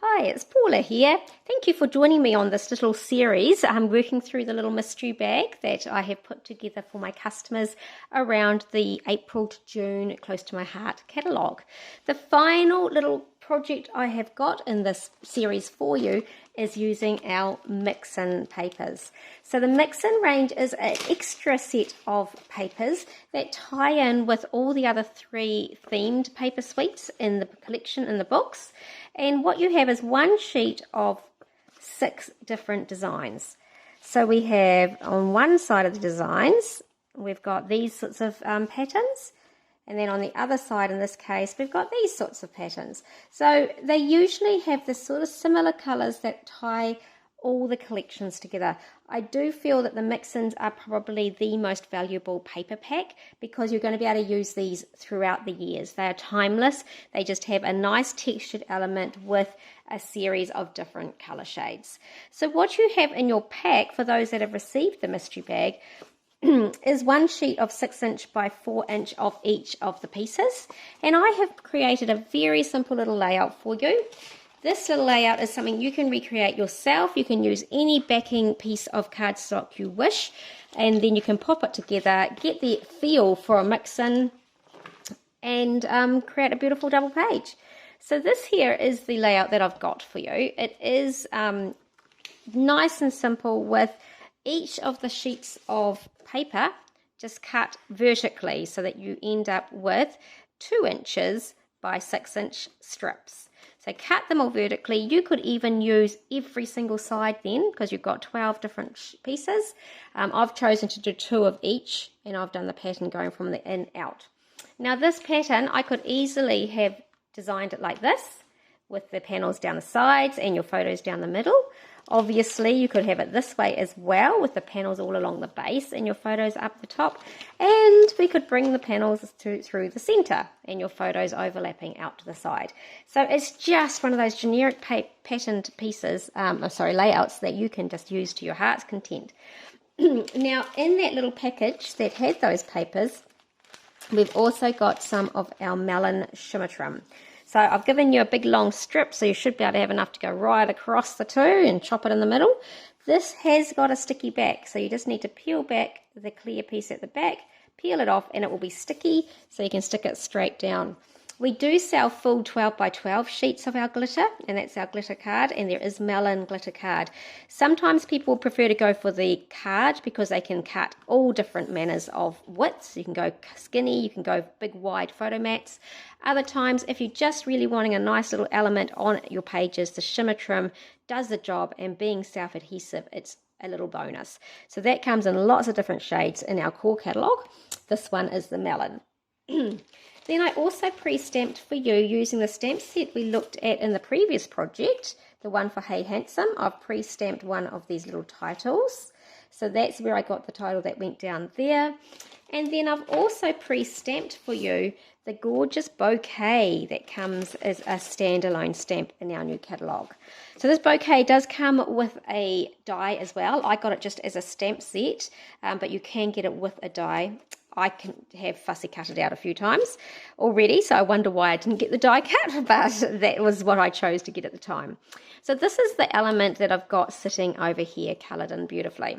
Hi, it's Paula here. Thank you for joining me on this little series. I'm working through the little mystery bag that I have put together for my customers around the April to June Close to My Heart catalogue. The final little project I have got in this series for you is using our mix-in papers. So the mix-in range is an extra set of papers that tie in with all the other 3 themed paper suites in the collection in the books. And what you have is one sheet of 6 different designs. So we have on one side of the designs, we've got these sorts of patterns. And then on the other side, in this case, we've got these sorts of patterns. So they usually have this sort of similar colours that tie all the collections together. I do feel that the mix-ins are probably the most valuable paper pack because you're going to be able to use these throughout the years. They are timeless. They just have a nice textured element with a series of different colour shades. So what you have in your pack, for those that have received the mystery bag, is one sheet of 6" by 4" of each of the pieces, and I have created a very simple little layout for you. This little layout is something you can recreate yourself. You can use any backing piece of cardstock you wish, and then you can pop it together, get the feel for a mix-in, and create a beautiful double page. So this here is the layout that I've got for you. It is nice and simple, with each of the sheets of paper just cut vertically so that you end up with 2" by 6" strips. So cut them all vertically. You could even use every single side then, because you've got 12 different pieces. I've chosen to do 2 of each, and I've done the pattern going from the in out. Now this pattern, I could easily have designed it like this, with the panels down the sides and your photos down the middle. Obviously, you could have it this way as well, with the panels all along the base and your photos up the top. And we could bring the panels through the center and your photos overlapping out to the side. So it's just one of those generic patterned pieces, layouts that you can just use to your heart's content. Now, in that little package that had those papers, we've also got some of our melon shimmer trim. So I've given you a big long strip, so you should be able to have enough to go right across the 2 and chop it in the middle. This has got a sticky back, so you just need to peel back the clear piece at the back, peel it off, and it will be sticky, so you can stick it straight down. We do sell full 12 by 12 sheets of our glitter, and that's our glitter card, and there is melon glitter card. Sometimes people prefer to go for the card because they can cut all different manners of widths. You can go skinny, you can go big wide photo mats. Other times, if you're just really wanting a nice little element on your pages, the shimmer trim does the job, and being self-adhesive, it's a little bonus. So that comes in lots of different shades in our core catalogue. This one is the melon. Then I also pre-stamped for you using the stamp set we looked at in the previous project, the one for Hey Handsome. I've pre-stamped one of these little titles. So that's where I got the title that went down there. And then I've also pre-stamped for you the gorgeous bouquet that comes as a standalone stamp in our new catalogue. So this bouquet does come with a die as well. I got it just as a stamp set, but you can get it with a die. I can have fussy cut it out a few times already, so I wonder why I didn't get the die cut, but that was what I chose to get at the time. So this is the element that I've got sitting over here, coloured in beautifully.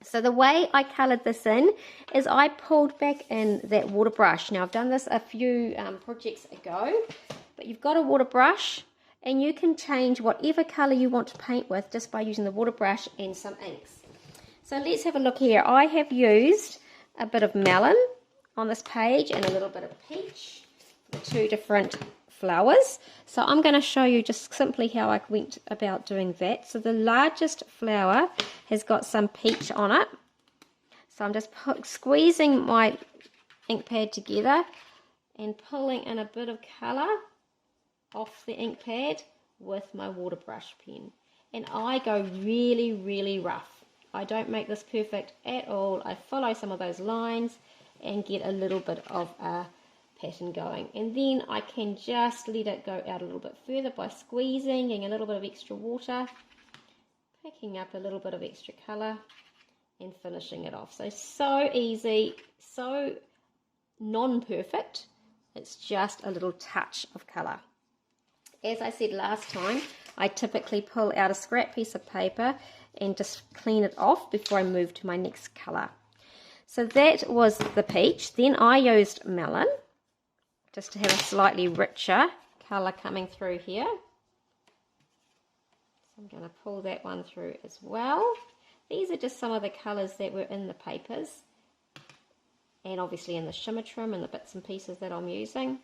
So the way I coloured this in is I pulled back in that water brush. Now I've done this a few projects ago, but you've got a water brush, and you can change whatever colour you want to paint with just by using the water brush and some inks. So let's have a look here. I have used a bit of melon on this page and a little bit of peach, the 2 different flowers. So I'm going to show you just simply how I went about doing that. So the largest flower has got some peach on it. So I'm just squeezing my ink pad together and pulling in a bit of colour off the ink pad with my water brush pen. And I go really, really rough. I don't make this perfect at all. I follow some of those lines and get a little bit of a pattern going. And then I can just let it go out a little bit further by squeezing, getting a little bit of extra water, picking up a little bit of extra colour and finishing it off. So easy, so non-perfect. It's just a little touch of colour. As I said last time, I typically pull out a scrap piece of paper and just clean it off before I move to my next colour. So that was the peach. Then I used melon, just to have a slightly richer colour coming through here. So I'm going to pull that one through as well. These are just some of the colours that were in the papers, and obviously in the shimmer trim and the bits and pieces that I'm using.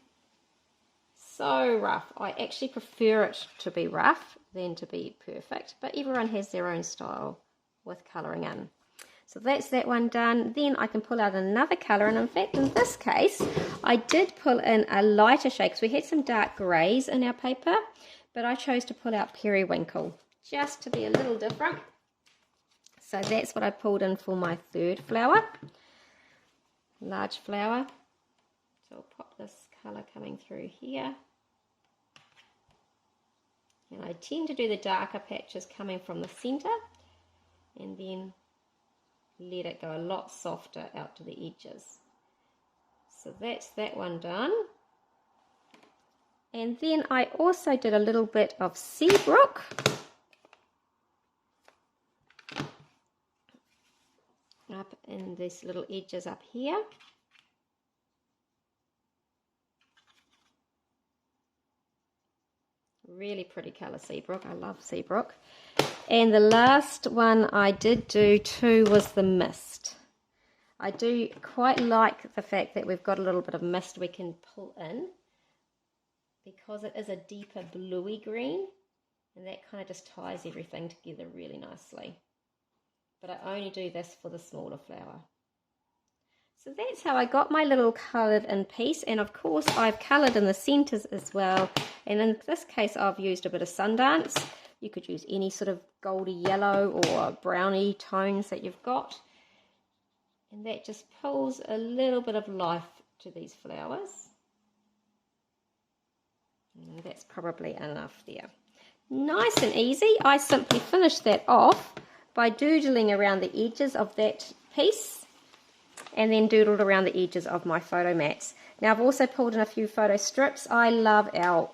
So rough. I actually prefer it to be rough than to be perfect, but everyone has their own style with colouring in. So that's that one done. Then I can pull out another colour, and in fact in this case I did pull in a lighter shade because we had some dark greys in our paper, but I chose to pull out periwinkle just to be a little different. So that's what I pulled in for my third flower, large flower. So I'll pop this colour coming through here. And I tend to do the darker patches coming from the centre and then let it go a lot softer out to the edges. So that's that one done. And then I also did a little bit of Seabrook. Up in these little edges up here. Really pretty colour, Seabrook. I love Seabrook. And the last one I did do too was the mist. I do quite like the fact that we've got a little bit of mist we can pull in, because it is a deeper bluey green, and that kind of just ties everything together really nicely. But I only do this for the smaller flower. So that's how I got my little coloured in piece, and of course I've coloured in the centres as well, and in this case I've used a bit of Sundance. You could use any sort of goldy yellow or browny tones that you've got, and that just pulls a little bit of life to these flowers. And that's probably enough there. Nice and easy. I simply finish that off by doodling around the edges of that piece, and then doodled around the edges of my photo mats. Now I've also pulled in a few photo strips. I love our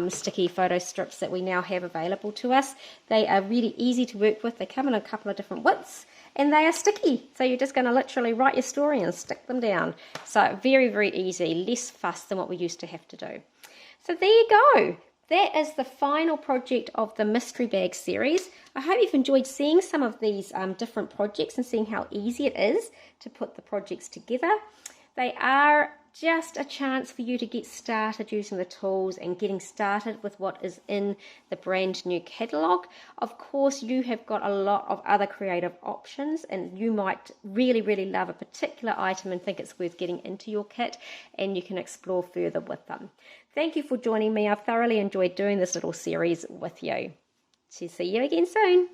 sticky photo strips that we now have available to us. They are really easy to work with. They come in a couple of different widths, and they are sticky. So you're just going to literally write your story and stick them down. So very, very easy, less fuss than what we used to have to do. So there you go. That is the final project of the mystery bag series. I hope you've enjoyed seeing some of these different projects and seeing how easy it is to put the projects together. They are just a chance for you to get started using the tools and getting started with what is in the brand new catalogue. Of course, you have got a lot of other creative options, and you might really, really love a particular item and think it's worth getting into your kit, and you can explore further with them. Thank you for joining me. I've thoroughly enjoyed doing this little series with you. So see you again soon.